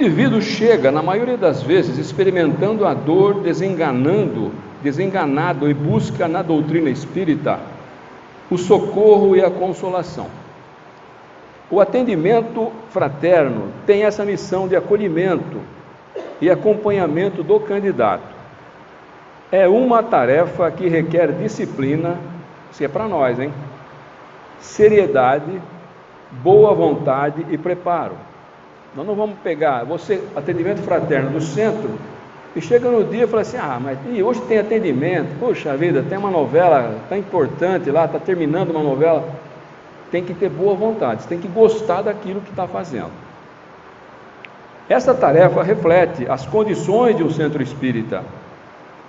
indivíduo chega, na maioria das vezes, experimentando a dor, desenganado e busca na doutrina espírita o socorro e a consolação. O atendimento fraterno tem essa missão de acolhimento e acompanhamento do candidato. É uma tarefa que requer disciplina, isso é para nós, hein? Seriedade, boa vontade e preparo. Nós não vamos pegar atendimento fraterno do centro, e chega no dia e fala assim, mas hoje tem atendimento, poxa vida, tem uma novela tão importante lá, está terminando uma novela. Tem que ter boa vontade, você tem que gostar daquilo que está fazendo. Essa tarefa reflete as condições de um centro espírita.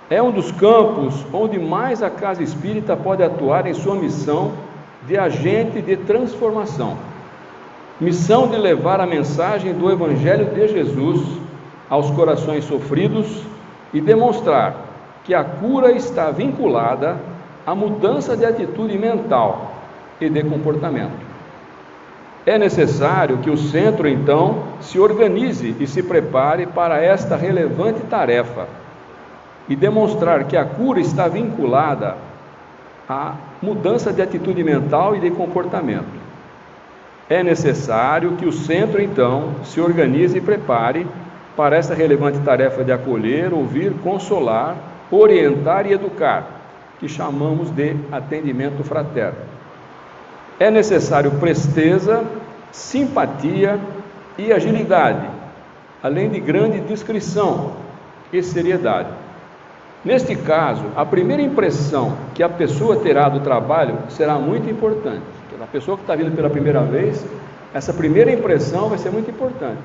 É um dos campos onde mais a casa espírita pode atuar em sua missão de agente de transformação. Missão de levar a mensagem do Evangelho de Jesus aos corações sofridos e demonstrar que a cura está vinculada à mudança de atitude mental e de comportamento. É necessário que o centro, então, se organize e se prepare para esta relevante tarefa e demonstrar que a cura está vinculada à mudança de atitude mental e de comportamento. É necessário que o centro, então, se organize e prepare para essa relevante tarefa de acolher, ouvir, consolar, orientar e educar, que chamamos de atendimento fraterno. É necessário presteza, simpatia e agilidade, além de grande discrição e seriedade. Neste caso, a primeira impressão que a pessoa terá do trabalho será muito importante. A pessoa que está vindo pela primeira vez, essa primeira impressão vai ser muito importante.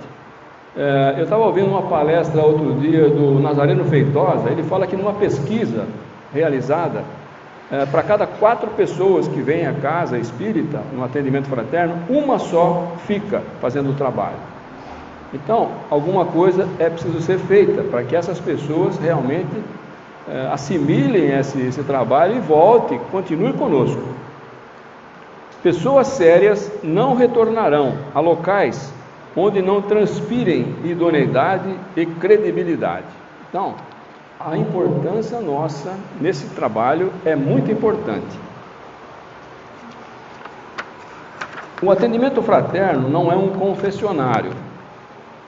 Eu estava ouvindo uma palestra outro dia do Nazareno Feitosa. Ele fala que numa pesquisa realizada, para cada 4 pessoas que vêm à casa espírita, no atendimento fraterno, uma só fica fazendo o trabalho. Então, alguma coisa é preciso ser feita para que essas pessoas realmente assimilem esse trabalho e voltem, continuem conosco. Pessoas sérias não retornarão a locais onde não transpirem idoneidade e credibilidade. Então, a importância nossa nesse trabalho é muito importante. O atendimento fraterno não é um confessionário.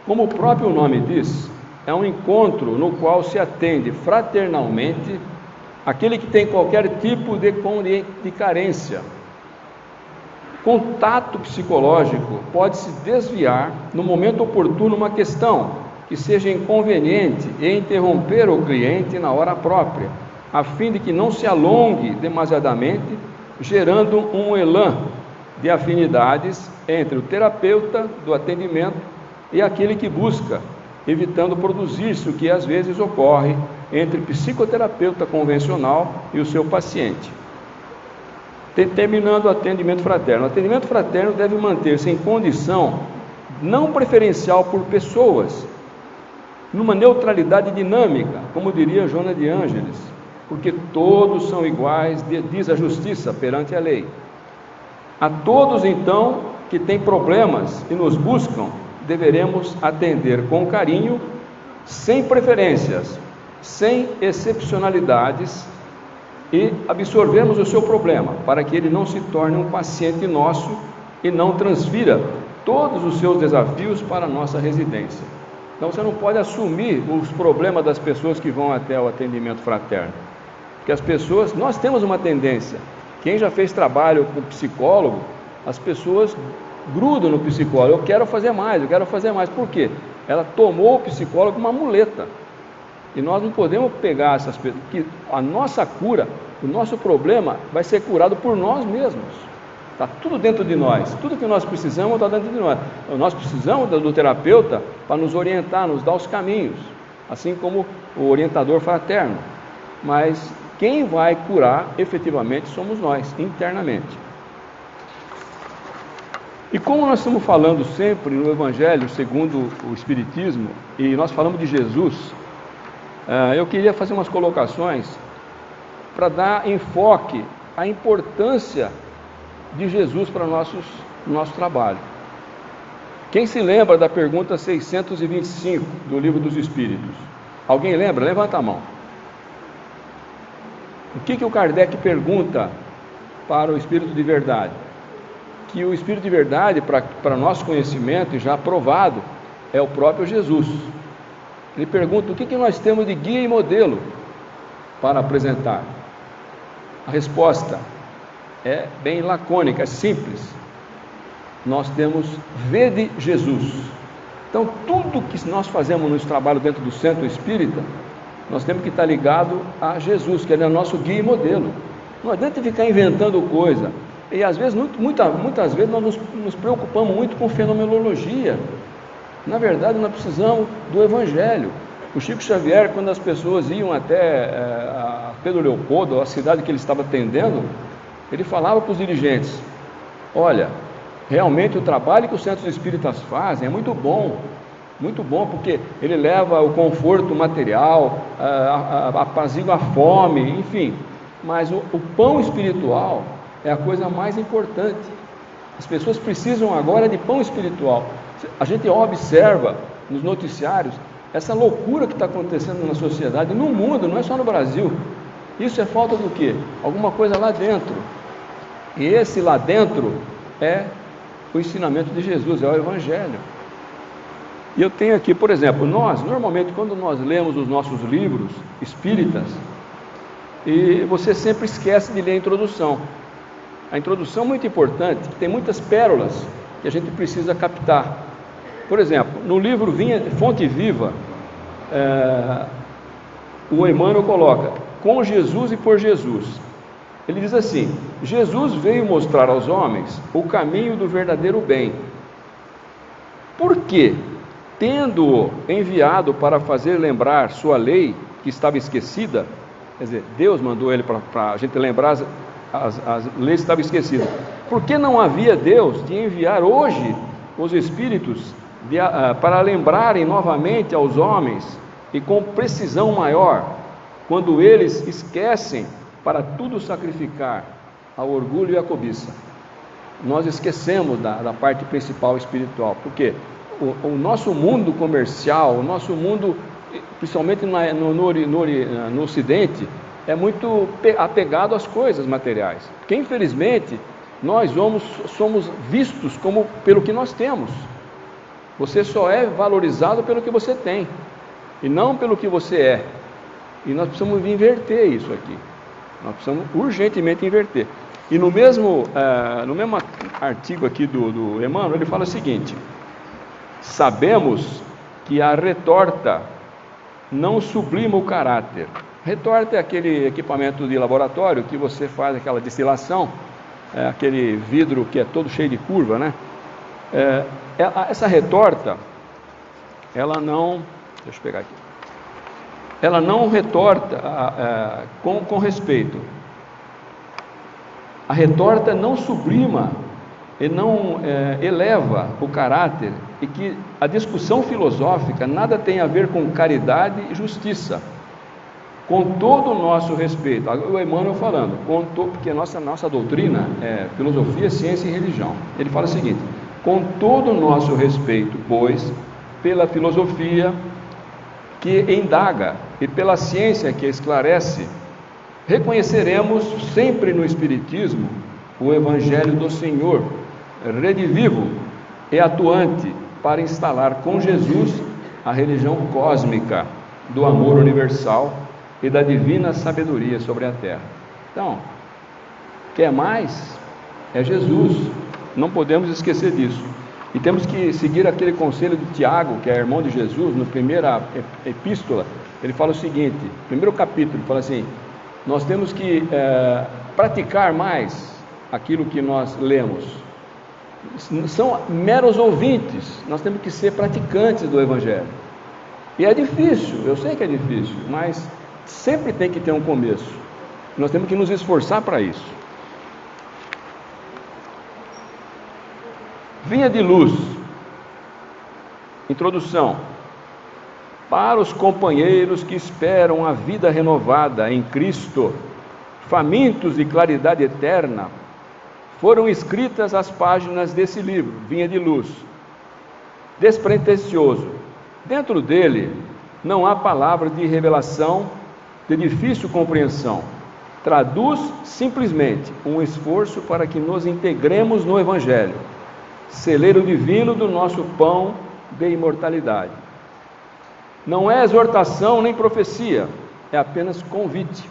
Como o próprio nome diz, é um encontro no qual se atende fraternalmente aquele que tem qualquer tipo de carência. Contato psicológico pode-se desviar no momento oportuno uma questão que seja inconveniente e interromper o cliente na hora própria, a fim de que não se alongue demasiadamente, gerando um elan de afinidades entre o terapeuta do atendimento e aquele que busca, evitando produzir-se o que às vezes ocorre entre psicoterapeuta convencional e o seu paciente. Terminando o atendimento fraterno. O atendimento fraterno deve manter-se em condição não preferencial por pessoas, numa neutralidade dinâmica, como diria Joana de Ângeles, porque todos são iguais, diz a justiça perante a lei. A todos, então, que têm problemas e nos buscam, deveremos atender com carinho, sem preferências, sem excepcionalidades, e absorvermos o seu problema, para que ele não se torne um paciente nosso e não transfira todos os seus desafios para a nossa residência. Então você não pode assumir os problemas das pessoas que vão até o atendimento fraterno, porque as pessoas, nós temos uma tendência, quem já fez trabalho com psicólogo, as pessoas grudam no psicólogo, eu quero fazer mais, por quê? Ela tomou o psicólogo como uma muleta. E nós não podemos pegar essas pessoas, que a nossa cura, o nosso problema vai ser curado por nós mesmos. Está tudo dentro de nós, tudo que nós precisamos está dentro de nós. Nós precisamos do terapeuta para nos orientar, nos dar os caminhos, assim como o orientador fraterno. Mas quem vai curar efetivamente somos nós, internamente. E como nós estamos falando sempre no Evangelho segundo o Espiritismo, e nós falamos de Jesus, eu queria fazer umas colocações para dar enfoque à importância de Jesus para o nosso trabalho. Quem se lembra da pergunta 625 do Livro dos Espíritos? Alguém lembra? Levanta a mão. O que o Kardec pergunta para o Espírito de Verdade? Que o Espírito de Verdade, para nosso conhecimento, e já aprovado, é o próprio Jesus. Ele pergunta o que nós temos de guia e modelo para apresentar. A resposta é bem lacônica, é simples. Nós temos vede Jesus. Então, tudo que nós fazemos no trabalho dentro do Centro Espírita, nós temos que estar ligado a Jesus, que ele é nosso guia e modelo. Não adianta ficar inventando coisa. E às vezes, muitas vezes, nós nos preocupamos muito com fenomenologia. Na verdade, nós precisamos do Evangelho. O Chico Xavier, quando as pessoas iam até a Pedro Leopoldo, a cidade que ele estava atendendo, ele falava para os dirigentes: olha, realmente o trabalho que os centros espíritas fazem é muito bom, porque ele leva o conforto material, apazigua a fome, enfim, mas o pão espiritual é a coisa mais importante. As pessoas precisam agora de pão espiritual. A gente observa nos noticiários essa loucura que está acontecendo na sociedade, no mundo, não é só no Brasil. Isso é falta do quê? Alguma coisa lá dentro. E esse lá dentro é o ensinamento de Jesus, é o Evangelho. E eu tenho aqui, por exemplo, normalmente quando nós lemos os nossos livros espíritas, e você sempre esquece de ler a introdução. A introdução é muito importante, tem muitas pérolas que a gente precisa captar. Por exemplo, no livro Fonte Viva, o Emmanuel coloca: com Jesus e por Jesus. Ele diz assim: Jesus veio mostrar aos homens o caminho do verdadeiro bem. Por quê? Tendo-o enviado para fazer lembrar sua lei que estava esquecida, quer dizer, Deus mandou ele para a gente lembrar as leis que estavam esquecidas. Por que não havia Deus de enviar hoje os Espíritos para lembrarem novamente aos homens, e com precisão maior, quando eles esquecem para tudo sacrificar ao orgulho e à cobiça? Nós esquecemos da parte principal espiritual, porque o nosso mundo comercial, o nosso mundo, principalmente no Ocidente, é muito apegado às coisas materiais, porque infelizmente nós somos vistos pelo que nós temos. Você só é valorizado pelo que você tem, e não pelo que você é. E nós precisamos inverter isso aqui. Nós precisamos urgentemente inverter. E no mesmo artigo aqui do Emmanuel, ele fala o seguinte: sabemos que a retorta não sublima o caráter. Retorta é aquele equipamento de laboratório que você faz aquela destilação, aquele vidro que é todo cheio de curva, né? Essa retorta, ela não... Deixa eu pegar aqui. Ela não retorta com respeito. A retorta não sublima e não eleva o caráter, e que a discussão filosófica nada tem a ver com caridade e justiça. Com todo o nosso respeito, o Emmanuel falando, porque a nossa doutrina é filosofia, ciência e religião. Ele fala o seguinte: com todo o nosso respeito, pois, pela filosofia que indaga e pela ciência que esclarece, reconheceremos sempre no Espiritismo o Evangelho do Senhor, redivivo e atuante para instalar com Jesus a religião cósmica do amor universal e da divina sabedoria sobre a terra. Então, quer mais? É Jesus, não podemos esquecer disso. E temos que seguir aquele conselho de Tiago, que é irmão de Jesus, na primeira epístola. Ele fala o seguinte, primeiro capítulo, ele fala assim: nós temos que praticar mais aquilo que nós lemos. São meros ouvintes, nós temos que ser praticantes do Evangelho. E é difícil, eu sei que é difícil, mas sempre tem que ter um começo. Nós temos que nos esforçar para isso. Vinha de luz. Introdução. Para os companheiros que esperam a vida renovada em Cristo, famintos de claridade eterna, foram escritas as páginas desse livro, Vinha de Luz. despretensioso. Dentro dele não há palavra de revelação de difícil compreensão. Traduz simplesmente um esforço para que nos integremos no Evangelho, celeiro divino do nosso pão de imortalidade. Não é exortação nem profecia, é apenas convite.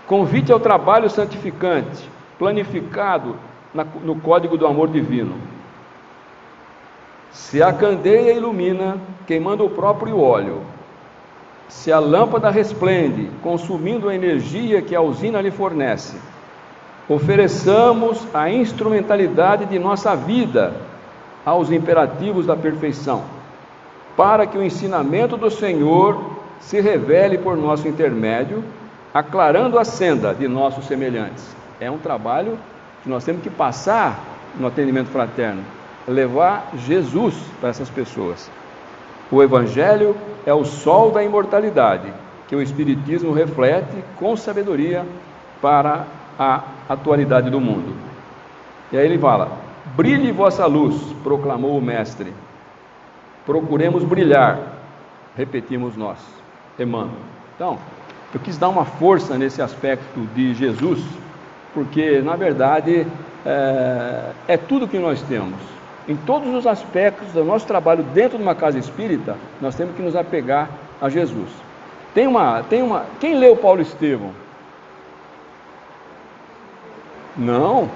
Convite ao trabalho santificante, planificado no código do amor divino. Se a candeia ilumina, queimando o próprio óleo, se a lâmpada resplende, consumindo a energia que a usina lhe fornece, ofereçamos a instrumentalidade de nossa vida aos imperativos da perfeição, para que o ensinamento do Senhor se revele por nosso intermédio, aclarando a senda de nossos semelhantes. É um trabalho que nós temos que passar no atendimento fraterno, levar Jesus para essas pessoas. O Evangelho é o sol da imortalidade, que o Espiritismo reflete com sabedoria para a atualidade do mundo. E aí ele fala: brilhe vossa luz, proclamou o Mestre. Procuremos brilhar, repetimos nós, Emmanuel. Então, eu quis dar uma força nesse aspecto de Jesus, porque, na verdade, é tudo que nós temos. Em todos os aspectos do nosso trabalho dentro de uma casa espírita, nós temos que nos apegar a Jesus. Quem leu Paulo Estevão? Não?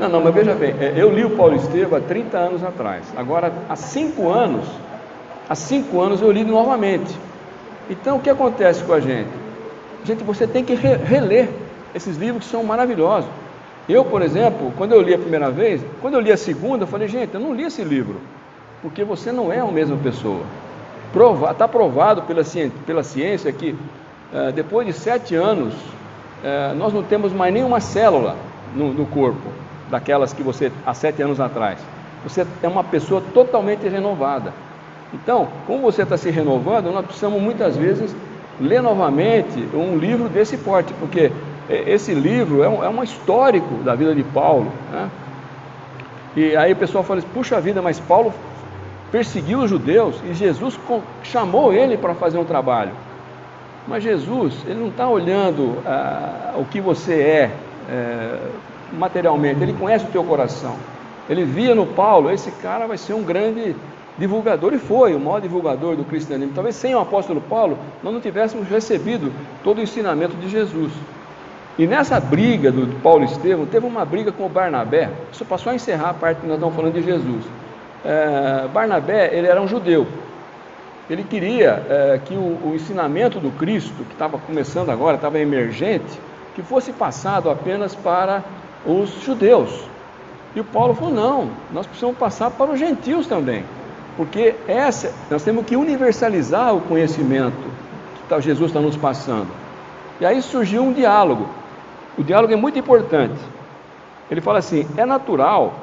Não, mas veja bem, eu li o Paulo Estevão há 30 anos atrás. Agora, há 5 anos eu li novamente. Então, o que acontece com a gente? Gente, você tem que reler esses livros que são maravilhosos. Eu, por exemplo, quando eu li a primeira vez, quando eu li a segunda, eu falei: gente, eu não li esse livro, porque você não é a mesma pessoa. Está provado pela ciência que depois de 7 anos, nós não temos mais nenhuma célula no corpo, daquelas que você, há 7 anos atrás. Você é uma pessoa totalmente renovada. Então, como você está se renovando, nós precisamos muitas vezes ler novamente um livro desse porte, porque esse livro é um histórico da vida de Paulo, né? E aí o pessoal fala assim: puxa vida, mas Paulo perseguiu os judeus e Jesus chamou ele para fazer um trabalho. Mas Jesus, ele não está olhando o que você materialmente, ele conhece o teu coração. Ele via no Paulo: esse cara vai ser um grande divulgador, e foi o maior divulgador do cristianismo. Talvez sem o apóstolo Paulo nós não tivéssemos recebido todo o ensinamento de Jesus. E nessa briga do Paulo Estevão, teve uma briga com o Barnabé. Isso passou a encerrar a parte que nós estamos falando de Jesus. Barnabé, ele era um judeu. Ele queria que o ensinamento do Cristo, que estava começando agora, estava emergente, que fosse passado apenas para os judeus. E o Paulo falou: não, nós precisamos passar para os gentios também, porque nós temos que universalizar o conhecimento que Jesus está nos passando. E aí surgiu um diálogo. O diálogo é muito importante. Ele fala assim: é natural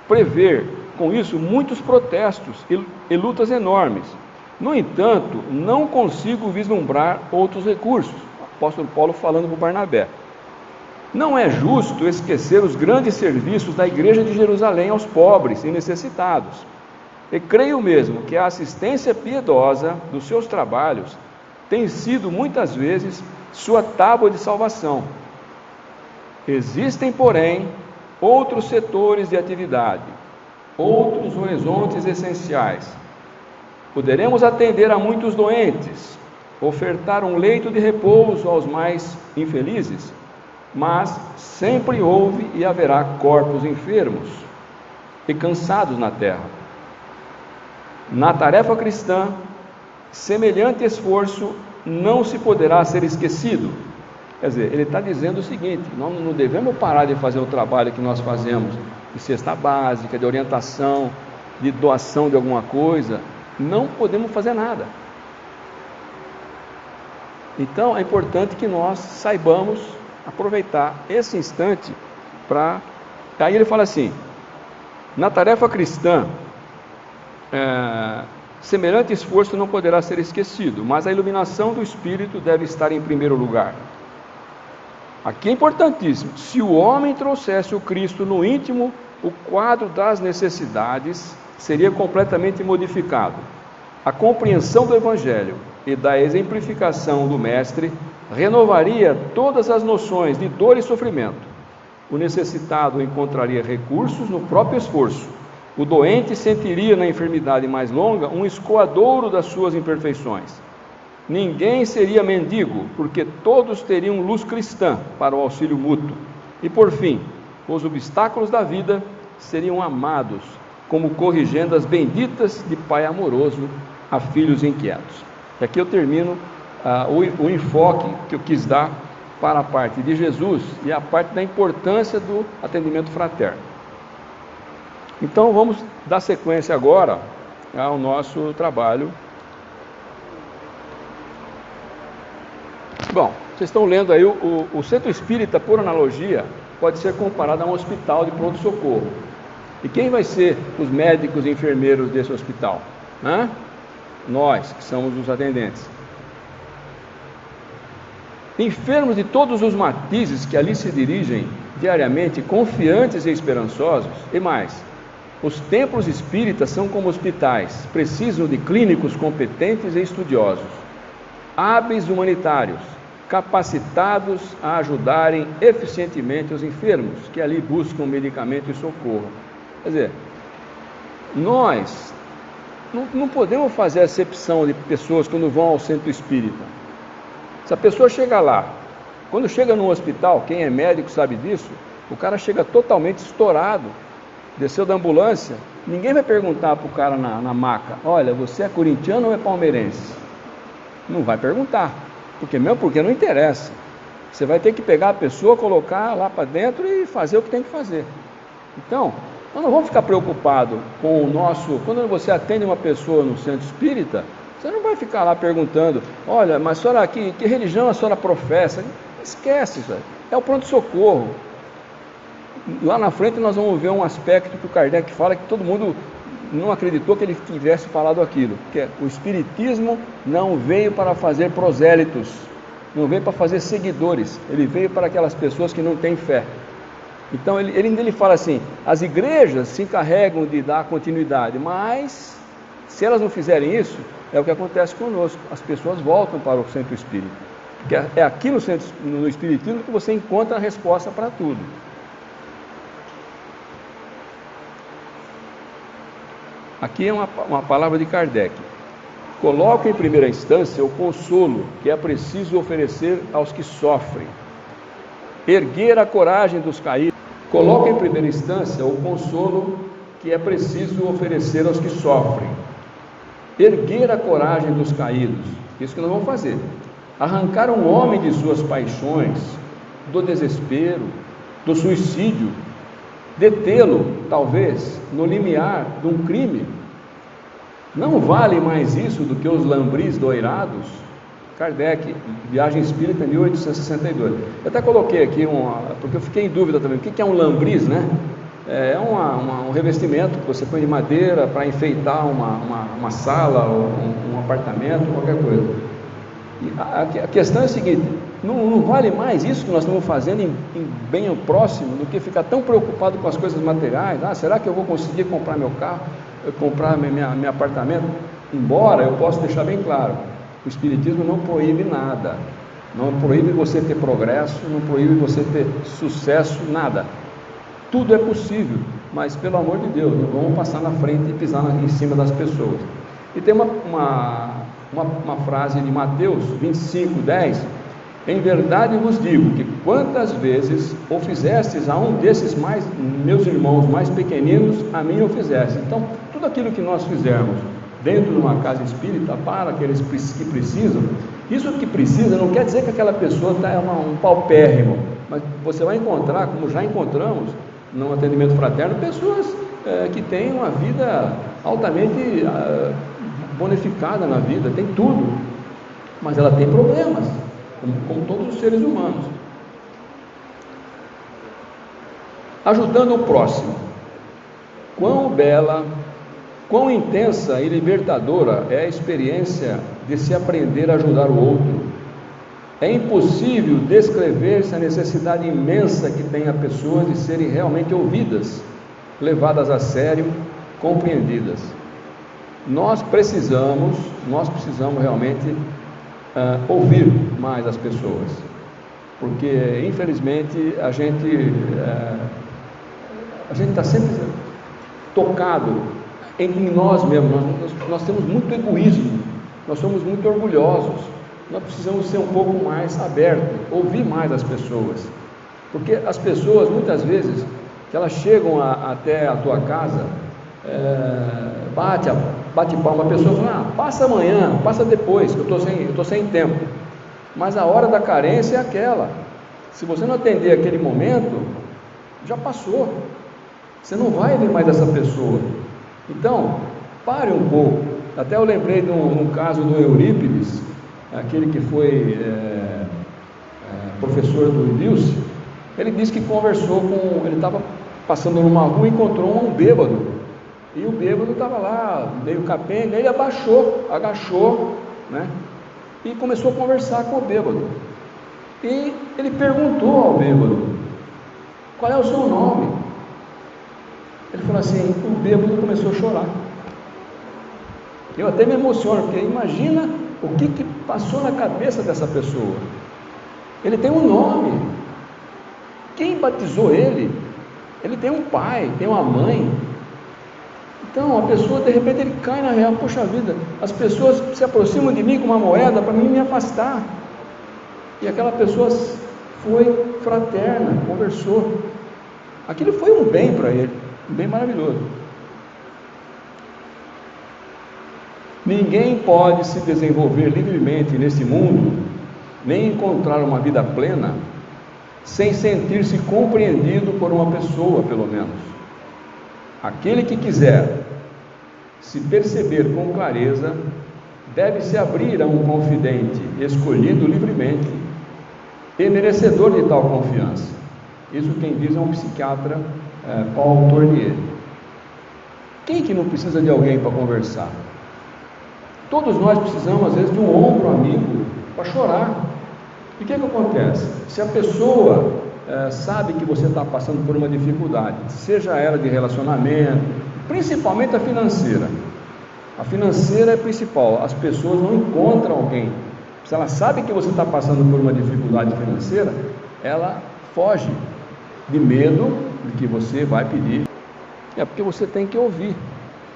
prever com isso muitos protestos e lutas enormes. No entanto, não consigo vislumbrar outros recursos. O apóstolo Paulo falando para o Barnabé. Não é justo esquecer os grandes serviços da igreja de Jerusalém aos pobres e necessitados. E creio mesmo que a assistência piedosa dos seus trabalhos tem sido muitas vezes sua tábua de salvação. Existem, porém, outros setores de atividade, outros horizontes essenciais. Poderemos atender a muitos doentes, ofertar um leito de repouso aos mais infelizes, mas sempre houve e haverá corpos enfermos e cansados na terra. Na tarefa cristã, semelhante esforço não se poderá ser esquecido. Quer dizer, ele está dizendo o seguinte: nós não devemos parar de fazer o trabalho que nós fazemos de cesta básica, de orientação, de doação de alguma coisa. Não podemos fazer nada. Então é importante que nós saibamos aproveitar esse instante para... Aí ele fala assim: na tarefa cristã, semelhante esforço não poderá ser esquecido, mas a iluminação do Espírito deve estar em primeiro lugar. Aqui é importantíssimo: se o homem trouxesse o Cristo no íntimo o quadro das necessidades seria completamente modificado. A compreensão do Evangelho e da exemplificação do Mestre renovaria todas as noções de dor e sofrimento. O necessitado encontraria recursos no próprio esforço. O doente sentiria na enfermidade mais longa um escoadouro das suas imperfeições. Ninguém seria mendigo, porque todos teriam luz cristã para o auxílio mútuo. E por fim, os obstáculos da vida seriam amados, como corrigendas benditas de pai amoroso a filhos inquietos. E aqui eu termino o enfoque que eu quis dar para a parte de Jesus e a parte da importância do atendimento fraterno. Então vamos dar sequência agora ao nosso trabalho. Bom, vocês estão lendo aí, o centro espírita, por analogia, pode ser comparado a um hospital de pronto-socorro. E quem vai ser os médicos e enfermeiros desse hospital? Nós, que somos os atendentes. Enfermos de todos os matizes que ali se dirigem diariamente, confiantes e esperançosos, e mais, os templos espíritas são como hospitais, precisam de clínicos competentes e estudiosos, hábeis humanitários, capacitados a ajudarem eficientemente os enfermos que ali buscam medicamento e socorro. Quer dizer, nós não podemos fazer acepção de pessoas quando vão ao centro espírita. Se a pessoa chega lá, quando chega no hospital, quem é médico sabe disso, o cara chega totalmente estourado, desceu da ambulância, ninguém vai perguntar para o cara na maca, olha, você é corintiano ou é palmeirense? Não vai perguntar, porque não interessa. Você vai ter que pegar a pessoa, colocar lá para dentro e fazer o que tem que fazer. Então, nós não vamos ficar preocupados com o nosso... Quando você atende uma pessoa no centro espírita, você não vai ficar lá perguntando, olha, mas a senhora, que religião a senhora professa? Esquece isso aí. É o pronto-socorro. Lá na frente nós vamos ver um aspecto que o Kardec fala que todo mundo não acreditou que ele tivesse falado aquilo, que é, o espiritismo não veio para fazer prosélitos, não veio para fazer seguidores, ele veio para aquelas pessoas que não têm fé. Então ele fala assim, as igrejas se encarregam de dar continuidade, mas se elas não fizerem isso, é o que acontece conosco, as pessoas voltam para o centro espírita, porque é aqui no espiritismo que você encontra a resposta para tudo. Aqui é uma palavra de Kardec. Coloca em primeira instância o consolo que é preciso oferecer aos que sofrem. Erguer a coragem dos caídos. Coloca em primeira instância o consolo que é preciso oferecer aos que sofrem. Erguer a coragem dos caídos. Isso que nós vamos fazer. Arrancar um homem de suas paixões, do desespero, do suicídio, detê-lo, talvez, no limiar de um crime. Não vale mais isso do que os lambris doirados? Kardec, Viagem Espírita, 1862. Eu até coloquei aqui, porque eu fiquei em dúvida também, o que é um lambris, né? É um revestimento que você põe de madeira para enfeitar uma sala, ou um apartamento, qualquer coisa. E a questão é a seguinte, não vale mais isso que nós estamos fazendo em bem ao próximo, do que ficar tão preocupado com as coisas materiais. Será que eu vou conseguir comprar meu carro, comprar meu apartamento? Embora eu possa deixar bem claro, o Espiritismo não proíbe nada, não proíbe você ter progresso, não proíbe você ter sucesso, nada. Tudo é possível, mas pelo amor de Deus, não vamos passar na frente e pisar em cima das pessoas. E tem uma frase de Mateus 25:10, em verdade vos digo que quantas vezes o fizestes a um desses meus irmãos mais pequeninos, a mim o fizestes. Então, tudo aquilo que nós fizermos dentro de uma casa espírita para aqueles que precisam, isso que precisa não quer dizer que aquela pessoa está um paupérrimo, mas você vai encontrar, como já encontramos no atendimento fraterno, pessoas que têm uma vida altamente bonificada na vida, tem tudo, mas ela tem problemas, como todos os seres humanos. Ajudando o próximo. Quão bela, quão intensa e libertadora é a experiência de se aprender a ajudar o outro. É impossível descrever-se a necessidade imensa que tem a pessoa de serem realmente ouvidas levadas a sério, compreendidas. Nós precisamos realmente ouvir mais as pessoas, porque infelizmente a gente está sempre tocado em nós mesmos. Nós temos muito egoísmo, nós somos muito orgulhosos. Nós precisamos ser um pouco mais abertos, ouvir mais as pessoas, porque as pessoas muitas vezes que elas chegam até a tua casa, bate palma, a pessoa fala, passa amanhã, passa depois, que eu estou sem tempo. Mas a hora da carência é aquela. Se você não atender aquele momento, já passou. Você não vai ver mais essa pessoa. Então, pare um pouco. Até eu lembrei de um caso do Eurípides, aquele que foi professor do Ilse. Ele disse que conversou ele estava passando numa rua e encontrou um bêbado. E o bêbado estava lá, meio capenga, ele agachou, né? E começou a conversar com o bêbado. E ele perguntou ao bêbado, qual é o seu nome? Ele falou assim, o bêbado começou a chorar. Eu até me emociono, porque imagina o que passou na cabeça dessa pessoa. Ele tem um nome. Quem batizou ele? Ele tem um pai, tem uma mãe. Então a pessoa, de repente, ele cai na real, poxa vida, as pessoas se aproximam de mim com uma moeda para mim me afastar. E aquela pessoa foi fraterna, conversou. Aquilo foi um bem para ele, um bem maravilhoso. Ninguém pode se desenvolver livremente nesse mundo, nem encontrar uma vida plena, sem sentir-se compreendido por uma pessoa, pelo menos. Aquele que quiser se perceber com clareza, deve se abrir a um confidente, escolhido livremente e merecedor de tal confiança. Isso quem diz é um psiquiatra, Paul Tournier. Quem que não precisa de alguém para conversar? Todos nós precisamos, às vezes, de um ombro amigo para chorar. E o que acontece? Se a pessoa sabe que você está passando por uma dificuldade, seja ela de relacionamento, principalmente a financeira. A financeira é principal. As pessoas não encontram alguém. Se ela sabe que você está passando por uma dificuldade financeira, ela foge de medo de que você vai pedir. É porque você tem que ouvir,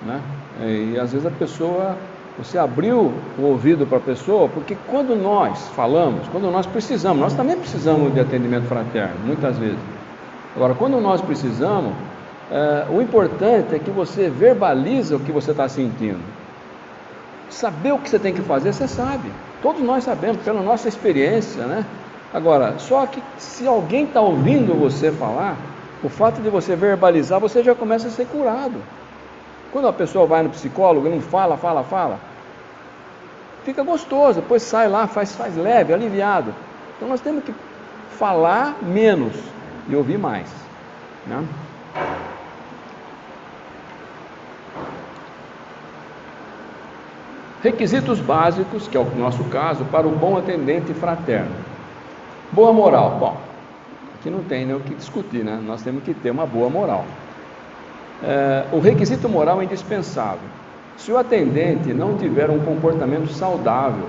né? E às vezes a pessoa, você abriu o ouvido para a pessoa, porque quando nós falamos, quando nós precisamos, nós também precisamos de atendimento fraterno, muitas vezes. Agora, quando nós precisamos, o importante é que você verbaliza o que você está sentindo. Saber o que você tem que fazer, você sabe. Todos nós sabemos, pela nossa experiência, né? Agora, só que se alguém está ouvindo você falar, o fato de você verbalizar, você já começa a ser curado. Quando a pessoa vai no psicólogo e não fala, fica gostoso, depois sai lá, faz leve, aliviado. Então nós temos que falar menos e ouvir mais, né? Requisitos básicos, que é o nosso caso, para o bom atendente fraterno. Boa moral. Bom, aqui não tem nem o que discutir, né? Nós temos que ter uma boa moral. O requisito moral é indispensável. Se o atendente não tiver um comportamento saudável,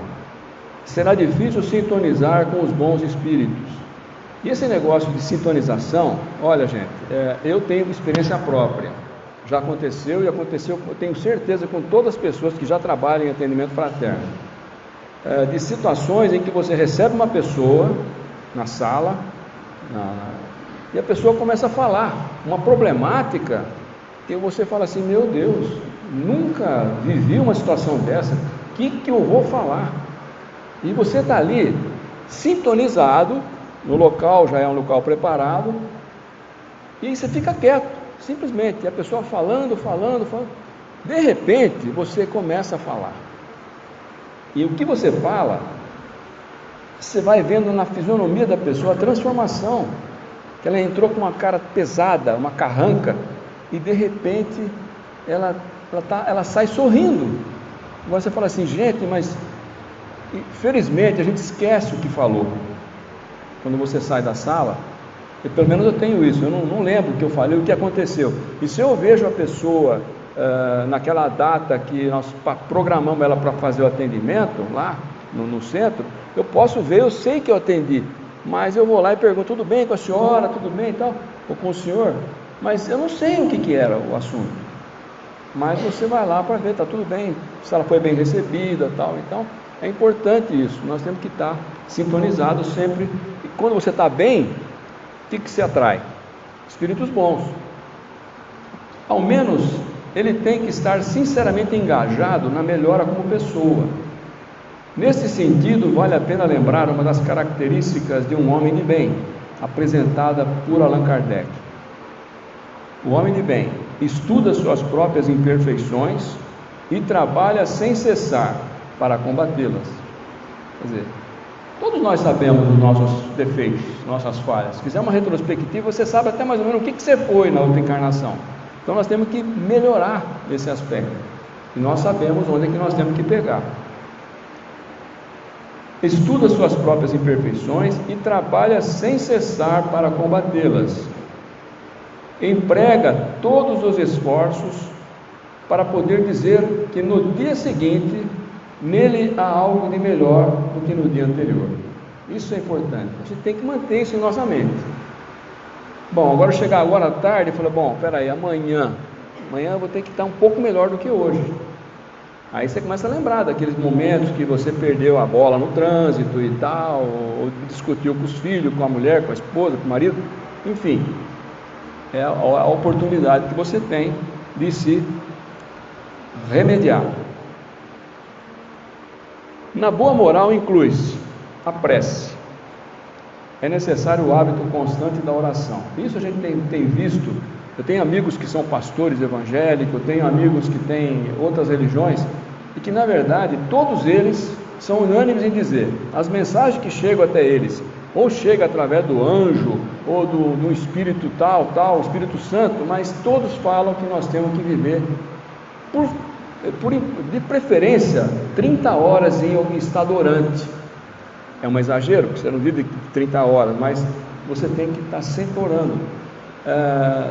será difícil sintonizar com os bons espíritos. E esse negócio de sintonização, olha gente, eu tenho experiência própria. Já aconteceu e aconteceu, eu tenho certeza, com todas as pessoas que já trabalham em atendimento fraterno, de situações em que você recebe uma pessoa na sala, e a pessoa começa a falar uma problemática, e você fala assim, meu Deus, nunca vivi uma situação dessa, o que eu vou falar? E você está ali, sintonizado, no local, já é um local preparado, e você fica quieto. Simplesmente, a pessoa falando, de repente você começa a falar, e o que você fala, você vai vendo na fisionomia da pessoa a transformação, que ela entrou com uma cara pesada, uma carranca, e de repente ela sai sorrindo. Agora você fala assim, gente, mas felizmente a gente esquece o que falou. Quando você sai da sala, pelo menos eu tenho isso, eu não lembro o que eu falei, o que aconteceu. E se eu vejo a pessoa naquela data que nós programamos ela para fazer o atendimento lá no centro, eu posso ver, eu sei que eu atendi, mas eu vou lá e pergunto: tudo bem com a senhora, tudo bem e tal, ou com o senhor, mas eu não sei o que era o assunto. Mas você vai lá para ver, está tudo bem, se ela foi bem recebida tal. Então é importante isso, nós temos que estar sintonizados sempre. E quando você está bem, o que se atrai? Espíritos bons. Ao menos ele tem que estar sinceramente engajado na melhora como pessoa. Nesse sentido, vale a pena lembrar uma das características de um homem de bem, apresentada por Allan Kardec. O homem de bem estuda suas próprias imperfeições e trabalha sem cessar para combatê-las. Quer dizer, todos nós sabemos dos nossos defeitos, nossas falhas. Se fizer uma retrospectiva, você sabe até mais ou menos o que você foi na outra encarnação. Então nós temos que melhorar esse aspecto. E nós sabemos onde é que nós temos que pegar. Estuda suas próprias imperfeições e trabalha sem cessar para combatê-las. Emprega todos os esforços para poder dizer que no dia seguinte nele há algo de melhor do que no dia anterior. Isso é importante, a gente tem que manter isso em nossa mente. Bom, agora chegar agora à tarde e falar: bom, peraí, amanhã eu vou ter que estar um pouco melhor do que hoje. Aí você começa a lembrar daqueles momentos que você perdeu a bola no trânsito e tal, ou discutiu com os filhos, com a mulher, com a esposa, com o marido, enfim, é a oportunidade que você tem de se remediar. Na boa moral inclui-se a prece. É necessário o hábito constante da oração. Isso a gente tem visto. Eu tenho amigos que são pastores evangélicos, eu tenho amigos que têm outras religiões, e que na verdade todos eles são unânimes em dizer: as mensagens que chegam até eles, ou chega através do anjo, ou do Espírito tal, Espírito Santo, mas todos falam que nós temos que viver de preferência 30 horas em estado orante. É um exagero, porque você não vive 30 horas, mas você tem que estar sempre orando.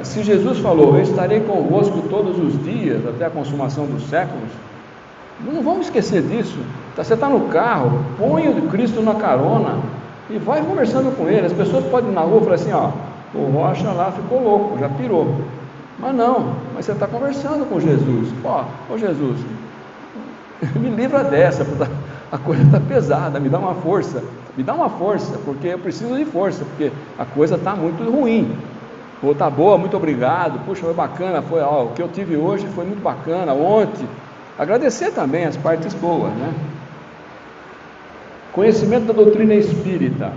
Se Jesus falou: eu estarei convosco todos os dias até a consumação dos séculos, não vamos esquecer disso. Você está no carro, põe o Cristo na carona e vai conversando com ele. As pessoas podem ir na rua e falar assim: ó, o Rocha lá ficou louco, já pirou. Mas não, mas você está conversando com Jesus. Ô Jesus, me livra dessa, a coisa está pesada, me dá uma força, porque eu preciso de força, porque a coisa está muito ruim. Ou está boa, muito obrigado, puxa, foi bacana, o que eu tive hoje foi muito bacana, ontem. Agradecer também as partes boas, né? Conhecimento da doutrina espírita.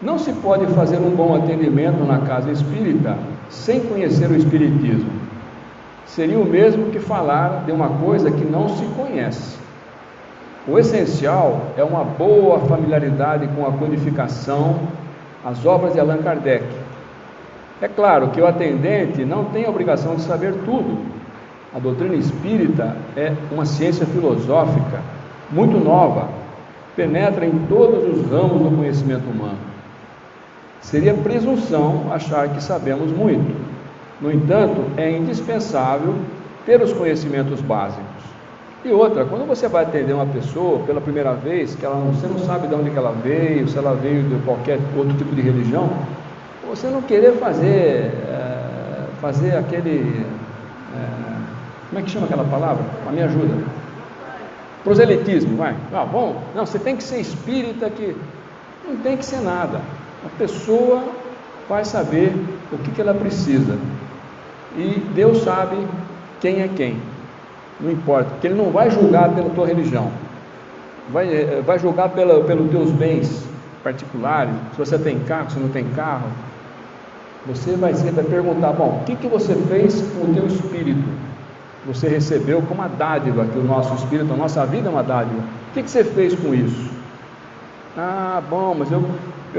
Não se pode fazer um bom atendimento na casa espírita sem conhecer o espiritismo. Seria o mesmo que falar de uma coisa que não se conhece. O essencial é uma boa familiaridade com a codificação, as obras de Allan Kardec. É claro que o atendente não tem a obrigação de saber tudo. A doutrina espírita é uma ciência filosófica muito nova, penetra em todos os ramos do conhecimento humano. Seria presunção achar que sabemos muito. No entanto, é indispensável ter os conhecimentos básicos. E outra, quando você vai atender uma pessoa pela primeira vez, que você não sabe de onde que ela veio, se ela veio de qualquer outro tipo de religião, você não querer fazer aquele... como é que chama aquela palavra? Me ajuda. Proselitismo, vai. Bom, não, você tem que ser espírita, que não tem que ser nada. A pessoa vai saber o que ela precisa. E Deus sabe quem é quem. Não importa, porque Ele não vai julgar pela tua religião. Vai julgar pelos teus bens particulares. Se você tem carro, se não tem carro. Você vai perguntar: bom, o que você fez com o teu espírito? Você recebeu como uma dádiva, que o nosso espírito, a nossa vida é uma dádiva. O que você fez com isso? Bom, mas eu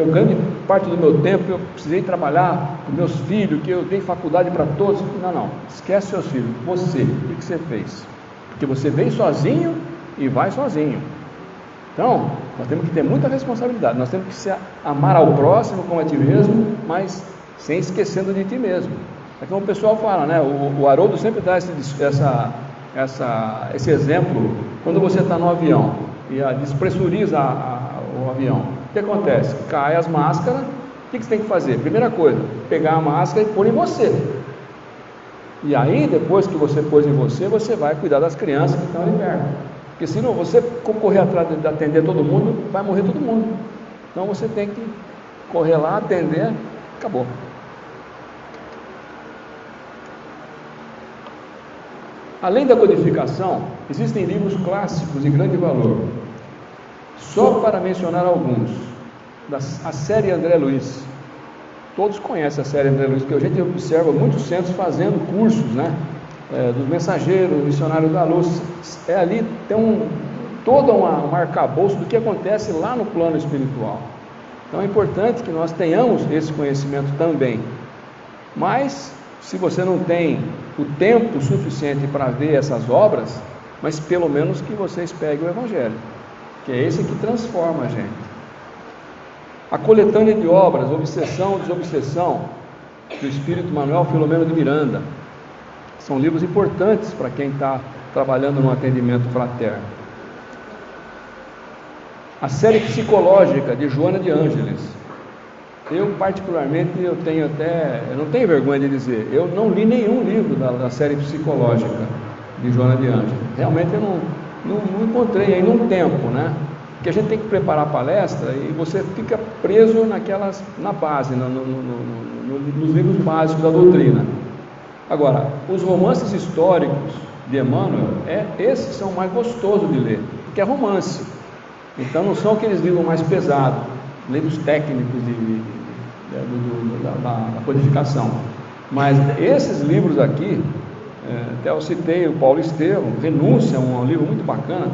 grande parte do meu tempo eu precisei trabalhar com meus filhos, que eu dei faculdade para todos. Não, esquece seus filhos. Você, o que você fez? Porque você veio sozinho e vai sozinho. Então, Nós temos que ter muita responsabilidade, nós temos que se amar ao próximo como a ti mesmo, mas sem esquecendo de ti mesmo. É como o pessoal fala, né? O Haroldo sempre dá esse exemplo, quando você está no avião e despressuriza o avião. O que acontece? Cai as máscaras, o que você tem que fazer? Primeira coisa, pegar a máscara e pôr em você. E aí, depois que você pôs em você, você vai cuidar das crianças que estão ali perto. Porque se não, você correr atrás de atender todo mundo, vai morrer todo mundo. Então você tem que correr lá, atender, acabou. Além da codificação, existem livros clássicos de grande valor. Só para mencionar alguns, a série André Luiz. Todos conhecem a série André Luiz, porque a gente observa muitos centros fazendo cursos, né? Dos mensageiros, missionários da luz. Ali tem todo um arcabouço do que acontece lá no plano espiritual. Então é importante que nós tenhamos esse conhecimento também. Mas, se você não tem o tempo suficiente para ver essas obras, mas pelo menos que vocês peguem o Evangelho, que é esse que transforma a gente. A coletânea de obras, Obsessão, Desobsessão, do Espírito Manuel Filomeno de Miranda, são livros importantes para quem está trabalhando no atendimento fraterno. A série psicológica de Joana de Ângeles. Eu particularmente, eu não tenho vergonha de dizer, eu não li nenhum livro da série psicológica de Joana de Ângeles. Realmente eu não encontrei aí num tempo, né? Porque a gente tem que preparar a palestra e você fica preso na base, nos livros básicos da doutrina. Agora, os romances históricos de Emmanuel, esses são mais gostosos de ler, porque é romance. Então não são aqueles livros mais pesados, livros técnicos da codificação. Mas esses livros aqui, até eu citei o Paulo Estevam, Renúncia, um livro muito bacana,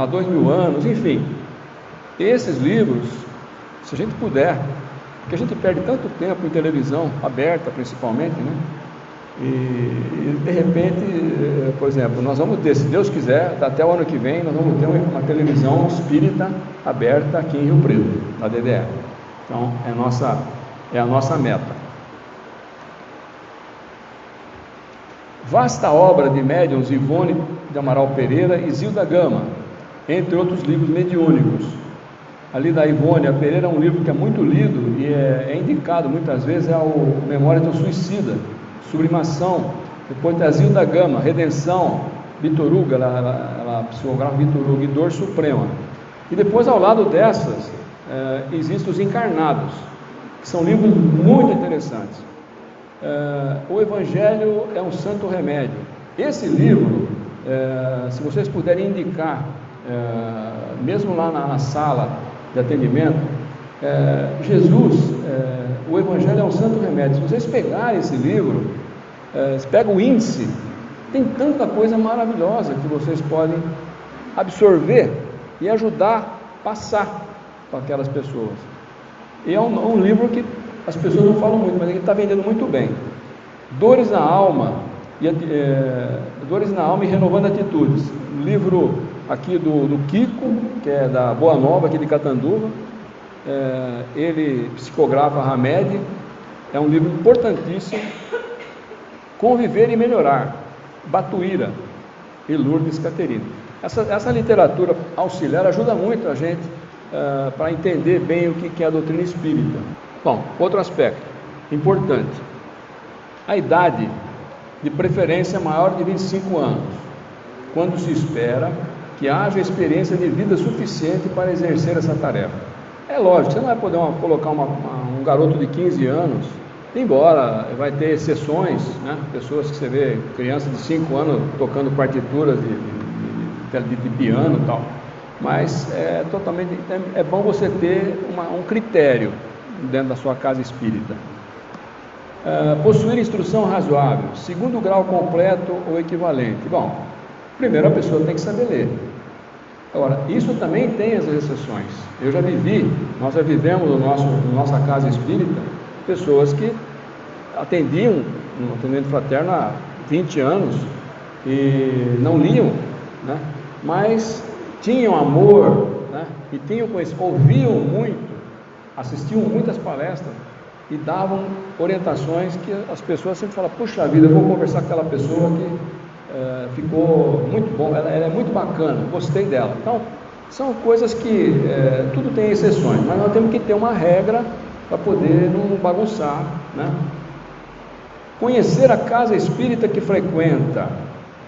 há 2000 anos, enfim. Esses livros, se a gente puder, porque a gente perde tanto tempo em televisão, aberta principalmente, né? E de repente, por exemplo, nós vamos ter, se Deus quiser, até o ano que vem, nós vamos ter uma televisão espírita aberta aqui em Rio Preto, na DDE. Então, é a nossa meta. Vasta obra de médiuns Ivone de Amaral Pereira e Zilda Gama, entre outros livros mediúnicos. Ali da Ivone, a Pereira é um livro que é muito lido e é indicado muitas vezes, é o Memória do Suicida, Sublimação. Depois tem a Zilda Gama, Redenção, Bitoruga, ela psicografa Bitoruga e Dor Suprema. E depois, ao lado dessas, existem os Encarnados, que são livros muito interessantes. O Evangelho é um Santo Remédio. Esse livro, se vocês puderem indicar, mesmo lá na sala de atendimento, Jesus, o Evangelho é um Santo Remédio. Se vocês pegarem esse livro, você pega o índice, tem tanta coisa maravilhosa que vocês podem absorver e ajudar a passar para aquelas pessoas. E é um livro que as pessoas não falam muito, mas ele está vendendo muito bem. Dores na Alma e Renovando Atitudes. Livro aqui do Kiko, que é da Boa Nova, aqui de Catanduva. Ele psicografa Hamed. É um livro importantíssimo. Conviver e Melhorar, Batuíra e Lourdes Caterina. Essa literatura auxiliar ajuda muito a gente para entender bem o que é a doutrina espírita. Bom, outro aspecto importante: a idade de preferência maior de 25 anos, quando se espera que haja experiência de vida suficiente para exercer essa tarefa. É lógico, você não vai poder colocar um garoto de 15 anos, embora vai ter exceções, né? Pessoas que você vê, crianças de 5 anos tocando partituras de piano e tal, mas é bom você ter um critério dentro da sua casa espírita. Possuir instrução razoável, segundo grau completo ou equivalente. Bom, primeiro a pessoa tem que saber ler. Agora, isso também tem as exceções. Nós já vivemos na nossa casa espírita, pessoas que atendiam no atendimento fraterno há 20 anos e não liam, né? Mas tinham amor, né? E tinham conhecimento, ouviam muito, assistiam muitas palestras e davam orientações que as pessoas sempre falam: puxa vida, eu vou conversar com aquela pessoa que ficou muito bom, ela é muito bacana, gostei dela. Então, são coisas que tudo tem exceções, mas nós temos que ter uma regra para poder não bagunçar, né? Conhecer a casa espírita que frequenta,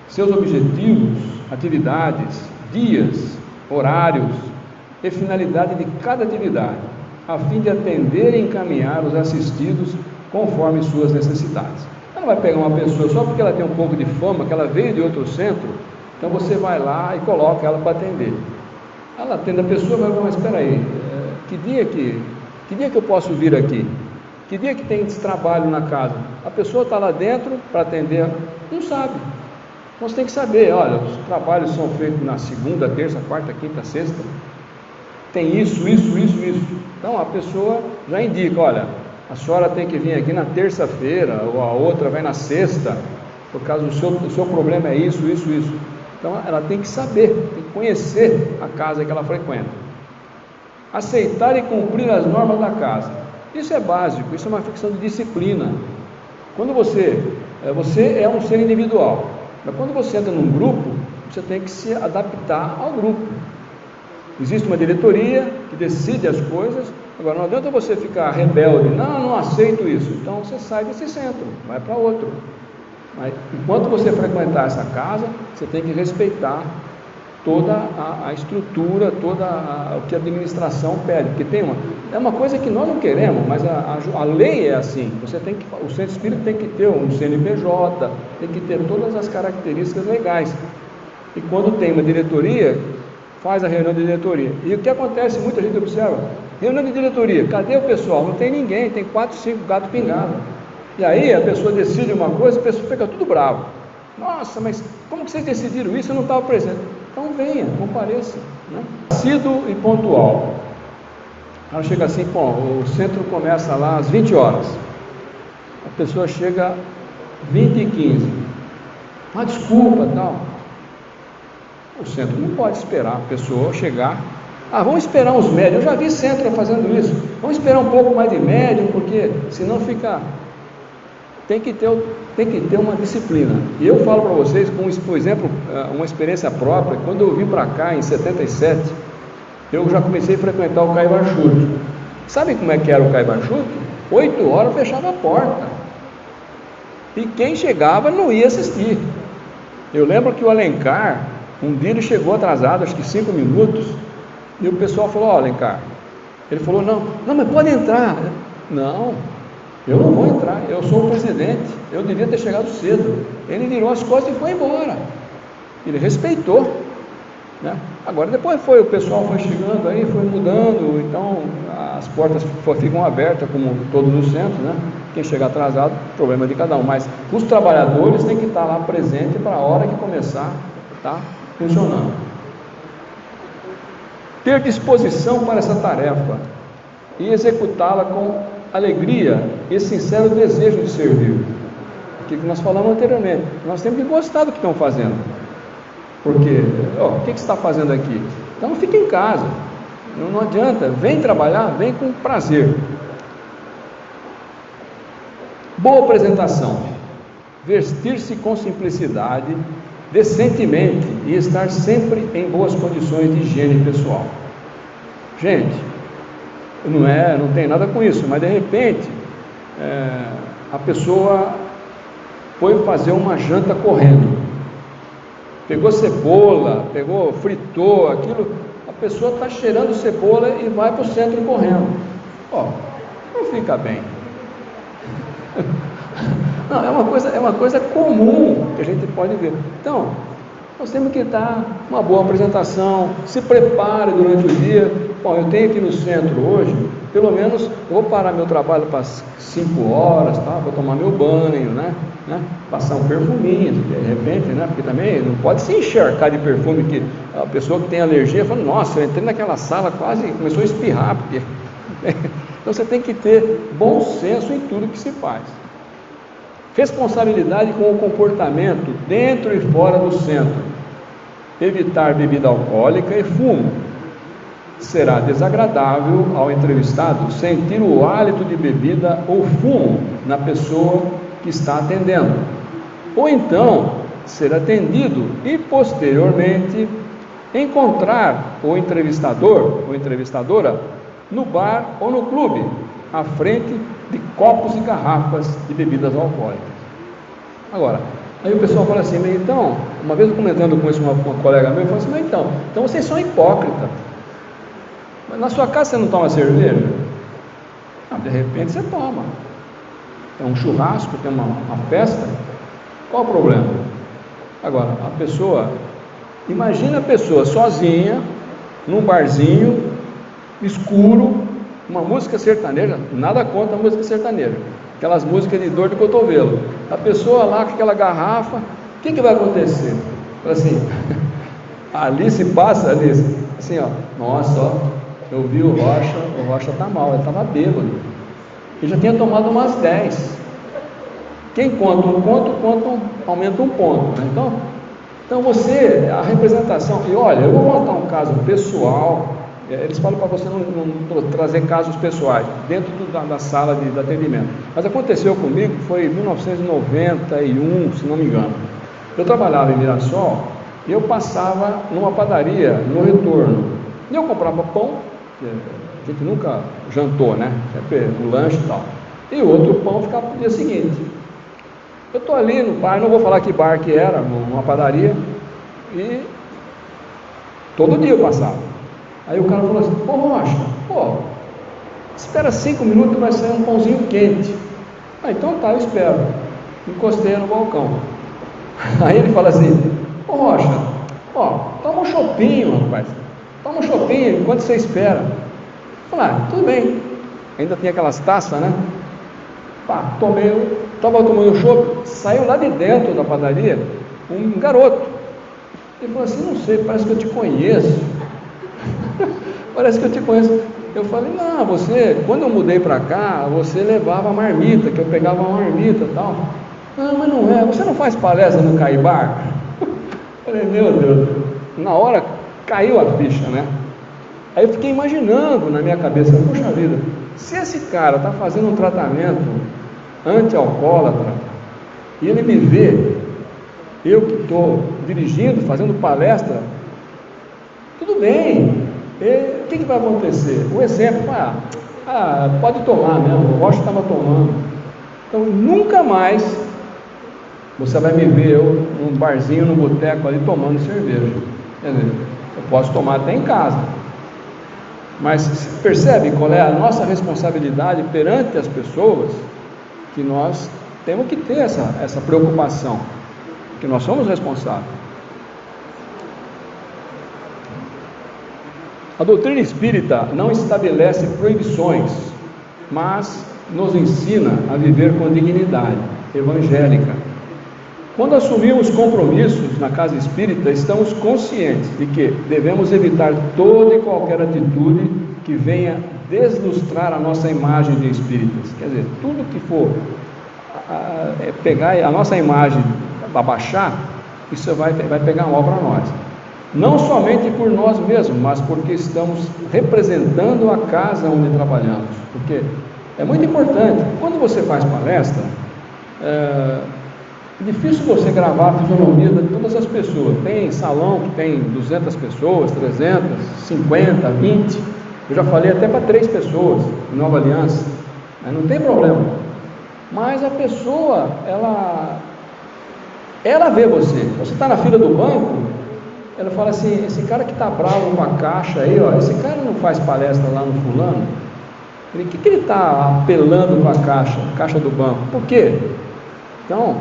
seus objetivos, atividades, dias, horários e finalidade de cada atividade, a fim de atender e encaminhar os assistidos conforme suas necessidades. Você não vai pegar uma pessoa só porque ela tem um pouco de fama, que ela veio de outro centro, então você vai lá e coloca ela para atender. Ela atende a pessoa, vai falar: mas espera aí, que dia que eu posso vir aqui? Que dia que tem esse trabalho na casa? A pessoa está lá dentro para atender, não sabe. Então você tem que saber: olha, os trabalhos são feitos na segunda, terça, quarta, quinta, sexta, tem isso. Então a pessoa já indica: olha, a senhora tem que vir aqui na terça-feira, ou a outra vai na sexta, por causa do seu problema é isso. Então ela tem que saber, tem que conhecer a casa que ela frequenta. Aceitar e cumprir as normas da casa. Isso é básico, isso é uma questão de disciplina. Quando você é um ser individual, mas quando você entra num grupo, você tem que se adaptar ao grupo. Existe uma diretoria que decide as coisas. Agora, não adianta você ficar rebelde: não aceito isso. Então você sai desse centro, vai para outro. Mas enquanto você frequentar essa casa, você tem que respeitar toda a estrutura, o que a administração pede, porque é uma coisa que nós não queremos, mas a lei é assim. O centro espírita tem que ter um CNPJ, tem que ter todas as características legais. E quando tem uma diretoria, faz a reunião de diretoria. E o que acontece, muita gente observa: reunião de diretoria, cadê o pessoal? Não tem ninguém, tem 4, 5 gatos pingados. E aí a pessoa decide uma coisa, a pessoa fica tudo bravo: nossa, mas como que vocês decidiram isso? Eu não estava presente. Então venha, compareça, né? Assíduo e pontual. Ela chega assim: o centro começa lá às 20 horas. A pessoa chega 20h15. Desculpa, tal. O centro não pode esperar a pessoa chegar. Vamos esperar uns médios. Eu já vi centro fazendo isso. Vamos esperar um pouco mais de médium, porque senão fica... Tem que ter uma disciplina. E eu falo para vocês, por exemplo, uma experiência própria. Quando eu vim para cá em 77, eu já comecei a frequentar o Caibanchuto. Sabe como é que era o Caibanchuto? 8 horas fechava a porta. E quem chegava não ia assistir. Eu lembro que o Alencar, um dia ele chegou atrasado, acho que 5 minutos, e o pessoal falou: Alencar, ele falou: não, mas pode entrar. Não, eu não vou entrar, eu sou o presidente, eu devia ter chegado cedo. Ele virou as costas e foi embora. Ele respeitou, né? Agora depois o pessoal foi chegando aí, foi mudando, então as portas ficam abertas como todos os centros, né? Quem chegar atrasado, problema de cada um, mas os trabalhadores têm que estar lá presentes para a hora que começar, tá funcionando. Ter disposição para essa tarefa e executá-la com alegria e sincero desejo de servir. Aquilo que nós falamos anteriormente, nós temos que gostar do que estão fazendo. Porque, o que você está fazendo aqui? Então fica em casa, não adianta, vem trabalhar, vem com prazer. Boa apresentação, vestir-se com simplicidade, decentemente e estar sempre em boas condições de higiene pessoal. Gente, não tem nada com isso, mas de repente a pessoa foi fazer uma janta correndo, pegou cebola, fritou aquilo, a pessoa está cheirando cebola e vai para o centro correndo. Não fica bem. Não, é uma coisa comum que a gente pode ver. Então, nós temos que dar uma boa apresentação, se prepare durante o dia. Eu tenho aqui no centro hoje, pelo menos eu vou parar meu trabalho para 5 horas, tá? Vou tomar meu banho, né? Passar um perfuminho, de repente, né? Porque também não pode se encharcar de perfume, que a pessoa que tem alergia fala: nossa, eu entrei naquela sala, quase começou a espirrar, porque... Então você tem que ter bom senso em tudo que se faz. Responsabilidade com o comportamento dentro e fora do centro. evitar bebida alcoólica e fumo. Será desagradável ao entrevistado sentir o hálito de bebida ou fumo na pessoa que está atendendo. Ou então, ser atendido e posteriormente encontrar o entrevistador ou entrevistadora no bar ou no clube, à frente de copos e garrafas de bebidas alcoólicas. Agora, aí o pessoal fala assim, mas então, uma vez eu comentando com isso uma colega minha, eu falei assim, mas então vocês são hipócritas. Mas na sua casa você não toma cerveja? Não, de repente você toma. É um churrasco, tem uma festa, qual o problema? Agora, a pessoa, imagina a pessoa sozinha, num barzinho, escuro, uma música sertaneja, nada contra a música sertaneja, aquelas músicas de dor de cotovelo, a pessoa lá com aquela garrafa, o que vai acontecer? Assim, ali se passa, assim, ó, nossa, ó, eu vi o Rocha tá mal, ele estava bêbado, ele já tinha tomado umas 10, quem conta um ponto, aumenta um ponto, né? Então você, a representação, e olha, eu vou contar um caso pessoal, eles falam para você não trazer casos pessoais dentro da sala de atendimento, mas aconteceu comigo, foi em 1991, se não me engano. Eu trabalhava em Mirassol e eu passava numa padaria no retorno, e eu comprava pão, a gente nunca jantou, né, sempre um lanche e tal, e o outro pão ficava para o dia seguinte. Eu estou ali no bar, não vou falar que bar que era, numa padaria, e todo dia eu passava. Aí o cara falou assim, pô Rocha, espera 5 minutos que vai sair um pãozinho quente. Então tá, eu espero. Encostei no balcão. Aí ele fala assim, pô Rocha, toma um chopinho, rapaz. Toma um chopinho enquanto você espera. Eu falei, tudo bem. Ainda tinha aquelas taças, né? Estava tomando chopp, saiu lá de dentro da padaria um garoto. Ele falou assim, não sei, parece que eu te conheço. Parece que eu te conheço. Eu falei, não, você, quando eu mudei para cá, você levava a marmita, que eu pegava uma marmita e tal. Não, mas não é, você não faz palestra no Caibar? Eu falei, meu Deus, na hora caiu a ficha, né? Aí eu fiquei imaginando na minha cabeça, poxa vida, se esse cara está fazendo um tratamento anti-alcoólatra, e ele me vê, eu que estou dirigindo, fazendo palestra, tudo bem, o que vai acontecer? O exemplo, pode tomar mesmo, o Rocha estava tomando, então nunca mais você vai me ver eu num barzinho, num boteco ali tomando cerveja. Quer dizer, eu posso tomar até em casa, mas percebe qual é a nossa responsabilidade perante as pessoas, que nós temos que ter essa preocupação, que nós somos responsáveis. A doutrina espírita não estabelece proibições, mas nos ensina a viver com dignidade evangélica. Quando assumimos compromissos na casa espírita, estamos conscientes de que devemos evitar toda e qualquer atitude que venha deslustrar a nossa imagem de espíritas. Quer dizer, tudo que for pegar a nossa imagem, abaixar, isso vai pegar mal para nós. Não somente por nós mesmos, mas porque estamos representando a casa onde trabalhamos. Porque é muito importante, quando você faz palestra, é difícil você gravar a fisionomia de todas as pessoas. Tem salão que tem 200 pessoas, 300, 50, 20. Eu já falei até para 3 pessoas em Nova Aliança. Não tem problema. Mas a pessoa, ela vê você. Você está na fila do banco, ela fala assim, esse cara que está bravo com a caixa aí, esse cara não faz palestra lá no fulano? O que ele está apelando com a caixa do banco? Por quê? Então,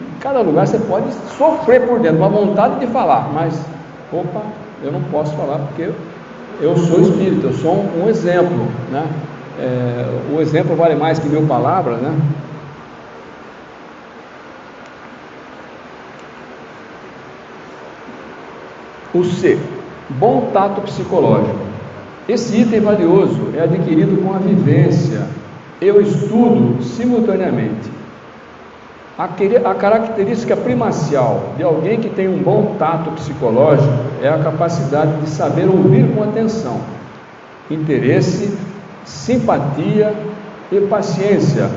em cada lugar você pode sofrer por dentro, uma vontade de falar, mas, eu não posso falar porque eu sou espírita, eu sou um exemplo, né? O exemplo vale mais que 1000 palavras, né? O C, bom tato psicológico. Esse item valioso é adquirido com a vivência e o estudo simultaneamente. A característica primacial de alguém que tem um bom tato psicológico é a capacidade de saber ouvir com atenção, interesse, simpatia e paciência,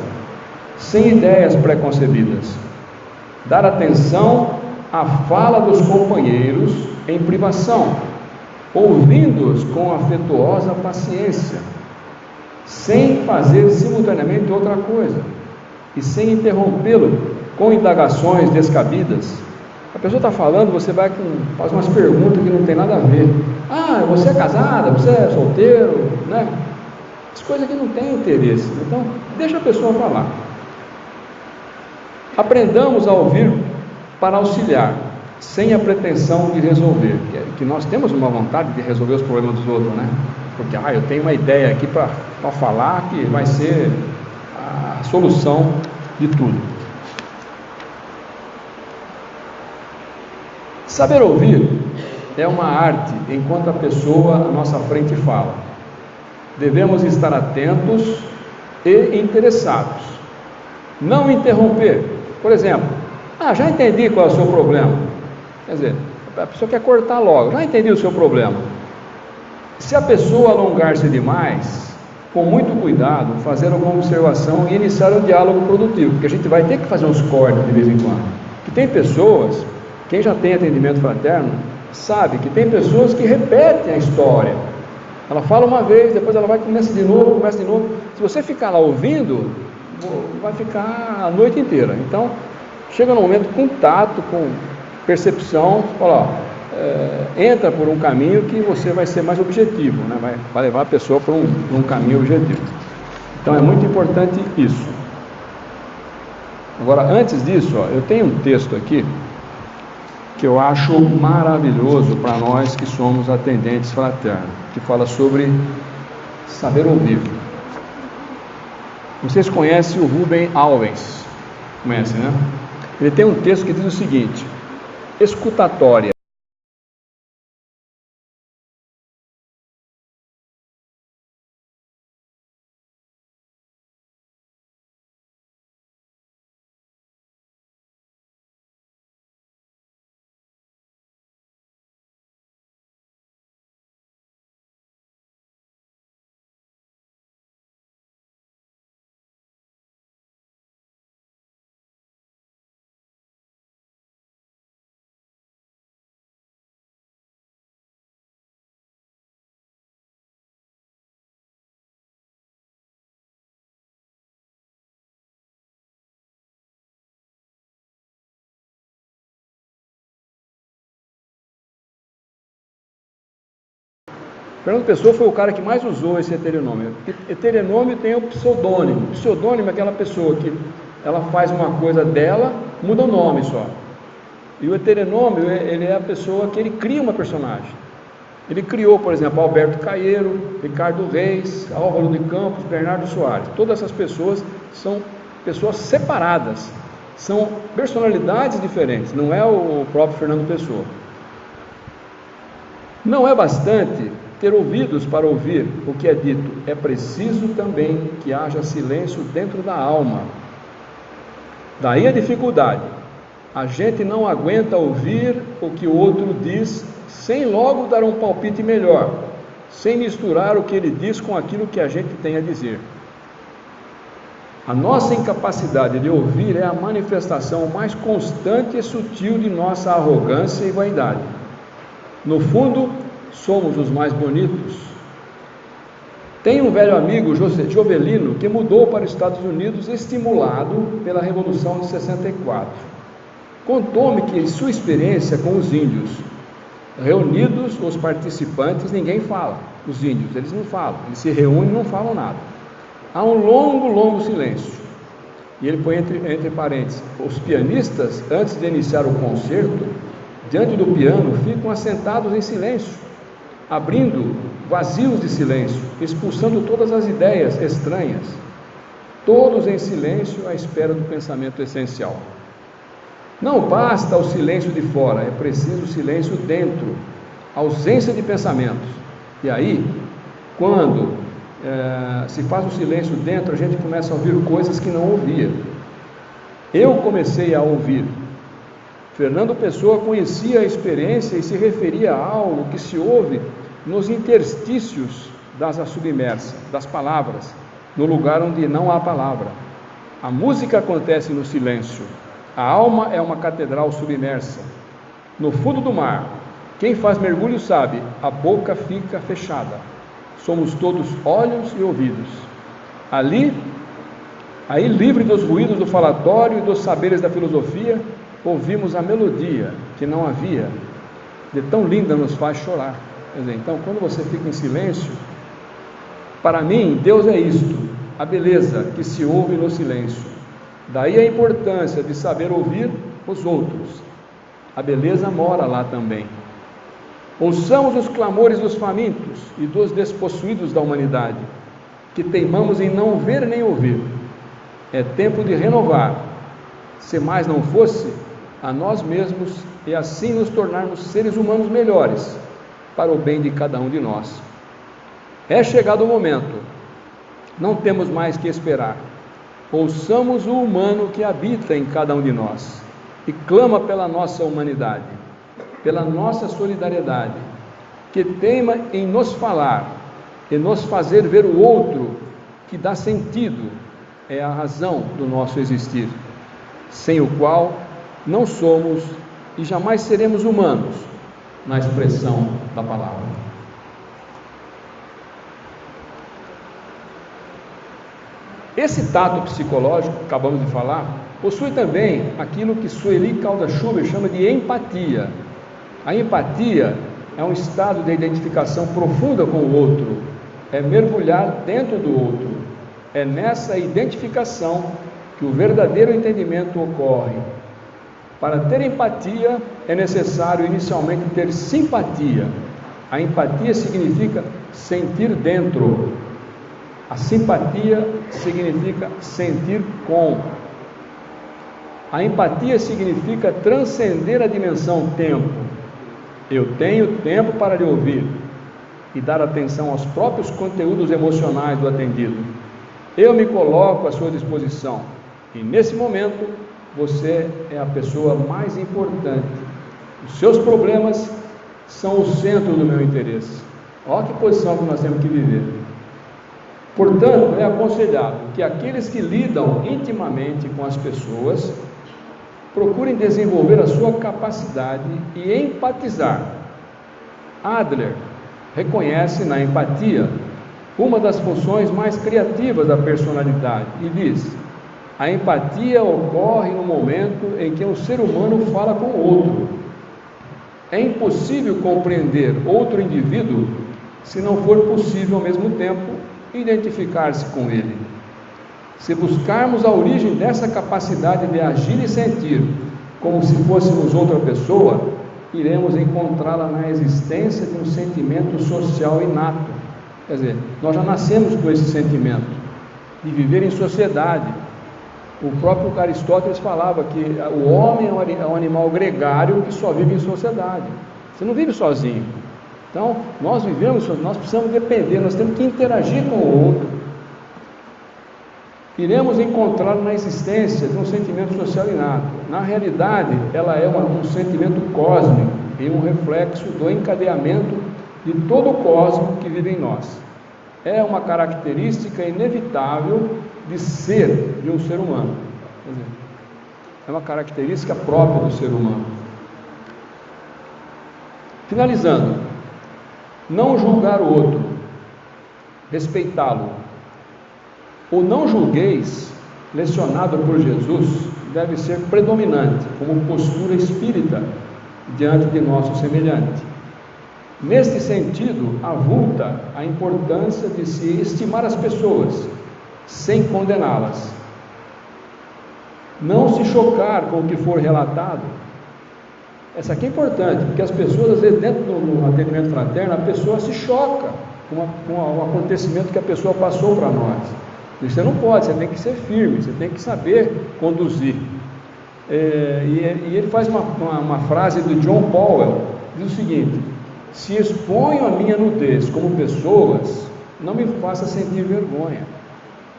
sem ideias preconcebidas. Dar atenção à fala dos companheiros em privação, ouvindo-os com afetuosa paciência, sem fazer simultaneamente outra coisa e sem interrompê-lo com indagações descabidas. A pessoa está falando, você faz umas perguntas que não tem nada a ver. Ah, você é casada? Você é solteiro? Né? As coisas que não têm interesse. Então, deixa a pessoa falar. Aprendamos a ouvir para auxiliar, sem a pretensão de resolver. Que nós temos uma vontade de resolver os problemas dos outros, né? Porque, eu tenho uma ideia aqui para falar que vai ser a solução de tudo. Saber ouvir é uma arte enquanto a pessoa à nossa frente fala. Devemos estar atentos e interessados. Não interromper. Por exemplo, já entendi qual é o seu problema. Quer dizer, a pessoa quer cortar logo. Já entendi o seu problema. Se a pessoa alongar-se demais, com muito cuidado, fazer uma observação e iniciar um diálogo produtivo, porque a gente vai ter que fazer uns cortes de vez em quando. Que tem pessoas, quem já tem atendimento fraterno, sabe que tem pessoas que repetem a história. Ela fala uma vez, depois ela começa de novo. Se você ficar lá ouvindo, vai ficar a noite inteira. Então, chega num momento com tato, com percepção, fala, entra por um caminho que você vai ser mais objetivo, né? Vai levar a pessoa por um caminho objetivo. Então é muito importante isso. Agora, antes disso, eu tenho um texto aqui que eu acho maravilhoso para nós que somos atendentes fraternos, que fala sobre saber ouvir. Vocês conhecem o Rubem Alves? Conhecem, né? Ele tem um texto que diz o seguinte: escutatória. Fernando Pessoa foi o cara que mais usou esse heteronômio. Heteronômio tem o pseudônimo. O pseudônimo é aquela pessoa que ela faz uma coisa dela, muda o nome só. E o heteronômio, ele é a pessoa que ele cria uma personagem. Ele criou, por exemplo, Alberto Caeiro, Ricardo Reis, Álvaro de Campos, Bernardo Soares. Todas essas pessoas são pessoas separadas, são personalidades diferentes, não é o próprio Fernando Pessoa. Não é bastante ter ouvidos para ouvir o que é dito, é preciso também que haja silêncio dentro da alma. Daí a dificuldade. A gente não aguenta ouvir o que o outro diz sem logo dar um palpite melhor, sem misturar o que ele diz com aquilo que a gente tem a dizer. A nossa incapacidade de ouvir é a manifestação mais constante e sutil de nossa arrogância e vaidade. No fundo, somos os mais bonitos. Tem um velho amigo, Jovelino, que mudou para os Estados Unidos estimulado pela Revolução de 64. Contou-me que em sua experiência com os índios, reunidos os participantes, ninguém fala. Os índios, eles não falam, eles se reúnem e não falam nada. Há um longo silêncio. E ele põe entre parênteses: os pianistas, antes de iniciar o concerto, diante do piano, ficam assentados em silêncio, abrindo vazios de silêncio, expulsando todas as ideias estranhas, todos em silêncio à espera do pensamento essencial. Não basta o silêncio de fora, é preciso silêncio dentro, ausência de pensamentos. E aí, quando se faz o silêncio dentro, a gente começa a ouvir coisas que não ouvia. Eu comecei a ouvir. Fernando Pessoa conhecia a experiência e se referia a algo que se ouve nos interstícios das submersas, das palavras, no lugar onde não há palavra. A música acontece no silêncio. A alma é uma catedral submersa. No fundo do mar, quem faz mergulho sabe, a boca fica fechada. Somos todos olhos e ouvidos. Aí, livre dos ruídos do falatório e dos saberes da filosofia, ouvimos a melodia que não havia, de tão linda nos faz chorar. Quer dizer, então, quando você fica em silêncio, para mim, Deus é isto, a beleza que se ouve no silêncio. Daí a importância de saber ouvir os outros. A beleza mora lá também. Ouçamos os clamores dos famintos e dos despossuídos da humanidade, que teimamos em não ver nem ouvir. É tempo de renovar, se mais não fosse, a nós mesmos e assim nos tornarmos seres humanos melhores, para o bem de cada um de nós. É chegado o momento, não temos mais que esperar. Ouçamos o humano que habita em cada um de nós e clama pela nossa humanidade, pela nossa solidariedade, que teima em nos falar e nos fazer ver o outro, que dá sentido, é a razão do nosso existir, sem o qual não somos e jamais seremos humanos, na expressão da palavra. Esse tato psicológico que acabamos de falar, possui também aquilo que Sueli Caldas-Schubert chama de empatia. A empatia é um estado de identificação profunda com o outro, é mergulhar dentro do outro. É nessa identificação que o verdadeiro entendimento ocorre. Para ter empatia, é necessário inicialmente ter simpatia. A empatia significa sentir dentro. A simpatia significa sentir com. A empatia significa transcender a dimensão tempo. Eu tenho tempo para lhe ouvir e dar atenção aos próprios conteúdos emocionais do atendido. Eu me coloco à sua disposição e nesse momento você é a pessoa mais importante. Os seus problemas são o centro do meu interesse. Olha que posição que nós temos que viver. Portanto, é aconselhável que aqueles que lidam intimamente com as pessoas procurem desenvolver a sua capacidade e empatizar. Adler reconhece na empatia uma das funções mais criativas da personalidade e diz: a empatia ocorre no momento em que um ser humano fala com o outro. É impossível compreender outro indivíduo se não for possível ao mesmo tempo identificar-se com ele. Se buscarmos a origem dessa capacidade de agir e sentir como se fôssemos outra pessoa, iremos encontrá-la na existência de um sentimento social inato. Quer dizer, nós já nascemos com esse sentimento de viver em sociedade. O próprio Aristóteles falava que o homem é um animal gregário que só vive em sociedade. Você não vive sozinho. Então, nós precisamos depender, nós temos que interagir com o outro. Iremos encontrar na existência de um sentimento social inato. Na realidade, ela é um sentimento cósmico e um reflexo do encadeamento de todo o cosmos que vive em nós. É uma característica inevitável de ser de um ser humano. Quer dizer, é uma característica própria do ser humano. Finalizando, não julgar o outro, respeitá-lo. O não julgueis, lecionado por Jesus, deve ser predominante como postura espírita diante de nosso semelhante. Neste sentido, avulta a importância de se estimar as pessoas, sem condená-las. Não se chocar com o que for relatado. Essa aqui é importante, porque as pessoas, às vezes, dentro do atendimento fraterno, a pessoa se choca com o acontecimento que a pessoa passou para nós. Você não pode, você tem que ser firme, você tem que saber conduzir. E ele faz uma frase do John Powell, diz o seguinte: se exponho a minha nudez como pessoas, não me faça sentir vergonha.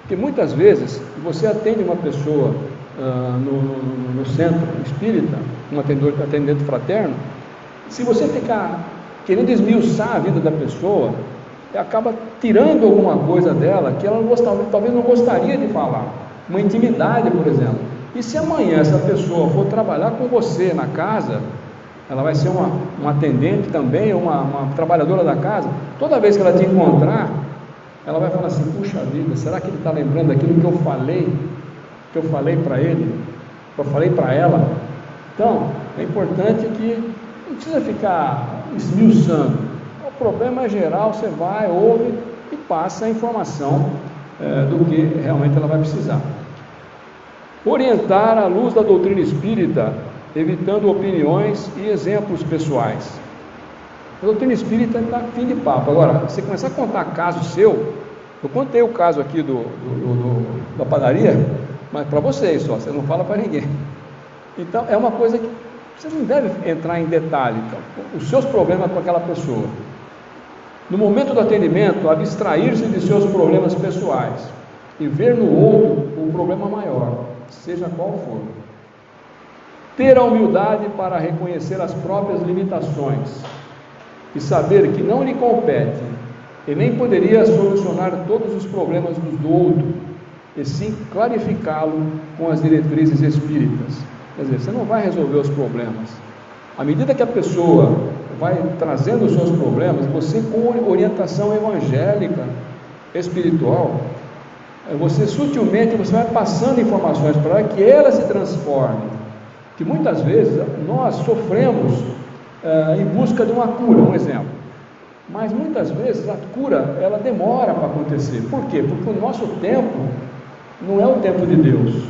Porque muitas vezes você atende uma pessoa no centro espírita, um atendente fraterno, se você ficar querendo esmiuçar a vida da pessoa, acaba tirando alguma coisa dela que ela talvez não gostaria de falar, uma intimidade, por exemplo. E se amanhã essa pessoa for trabalhar com você na casa, ela vai ser uma atendente também, uma trabalhadora da casa, toda vez que ela te encontrar, ela vai falar assim: puxa vida, será que ele está lembrando daquilo que eu falei para ele, que eu falei para ela? Então, é importante que não precisa ficar esmiuçando. O problema é geral, você vai, ouve e passa a informação do que realmente ela vai precisar. Orientar à luz da doutrina espírita, evitando opiniões e exemplos pessoais. A doutrina espírita está fim de papo. Agora, você começar a contar caso seu, eu contei o caso aqui da padaria, mas para vocês só, você não fala para ninguém. Então, é uma coisa que você não deve entrar em detalhe. Então, os seus problemas com aquela pessoa. No momento do atendimento, abstrair-se de seus problemas pessoais e ver no outro o problema maior, seja qual for. Ter a humildade para reconhecer as próprias limitações e saber que não lhe compete e nem poderia solucionar todos os problemas do outro, e sim clarificá-lo com as diretrizes espíritas. Quer dizer, você não vai resolver os problemas. À medida que a pessoa vai trazendo os seus problemas, você, com orientação evangélica, espiritual, você sutilmente vai passando informações para ela, que ela se transforme. Que muitas vezes nós sofremos em busca de uma cura, um exemplo. Mas muitas vezes a cura, ela demora para acontecer. Por quê? Porque o nosso tempo não é o tempo de Deus.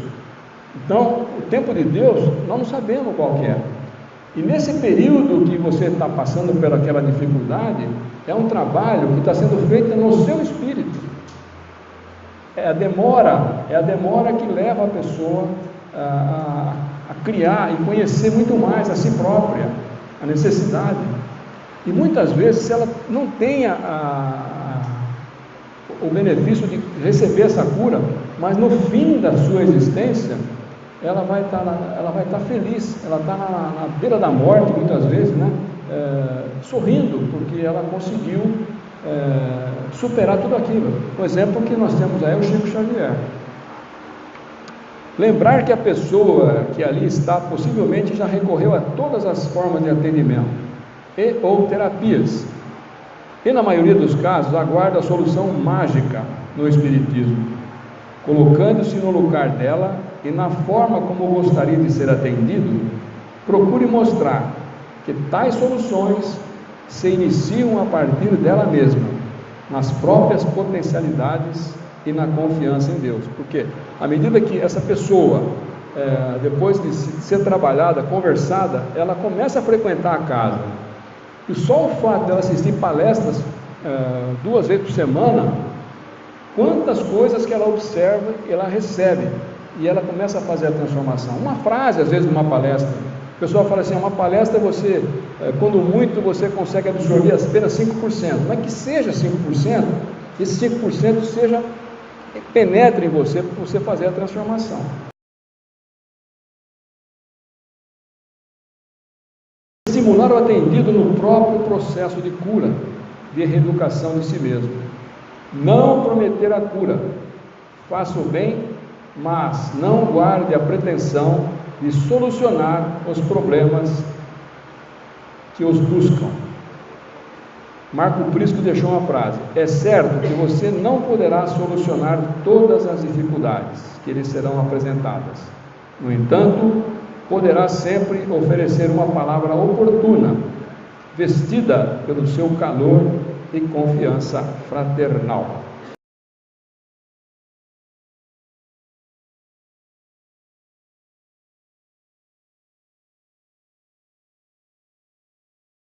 Então, o tempo de Deus, nós não sabemos qual que é. E nesse período que você está passando por aquela dificuldade, é um trabalho que está sendo feito no seu espírito. É a demora que leva a pessoa a criar e conhecer muito mais a si própria, a necessidade. E muitas vezes, se ela não tem o benefício de receber essa cura, mas no fim da sua existência, ela vai estar feliz, ela está na beira da morte, muitas vezes, né? Sorrindo, porque ela conseguiu superar tudo aquilo. O exemplo que nós temos aí é o Chico Xavier. Lembrar que a pessoa que ali está possivelmente já recorreu a todas as formas de atendimento e ou terapias, e na maioria dos casos aguarda a solução mágica no Espiritismo, colocando-se no lugar dela e na forma como gostaria de ser atendido. Procure mostrar que tais soluções se iniciam a partir dela mesma, nas próprias potencialidades e na confiança em Deus. Porque à medida que essa pessoa, depois de ser trabalhada, conversada, ela começa a frequentar a casa, e só o fato dela assistir palestras 2 vezes por semana, quantas coisas que ela observa, ela recebe, e ela começa a fazer a transformação. Uma frase, às vezes, numa palestra, o pessoal fala assim: uma palestra você, quando muito, você consegue absorver apenas 5%, mas que seja 5%, esse 5% penetre em você, para você fazer a transformação. Estimular o atendido no próprio processo de cura, de reeducação de si mesmo. Não prometer a cura, faça o bem, mas não guarde a pretensão de solucionar os problemas que os buscam. Marco Prisco deixou uma frase: é certo que você não poderá solucionar todas as dificuldades que lhe serão apresentadas. No entanto, poderá sempre oferecer uma palavra oportuna, vestida pelo seu calor e confiança fraternal.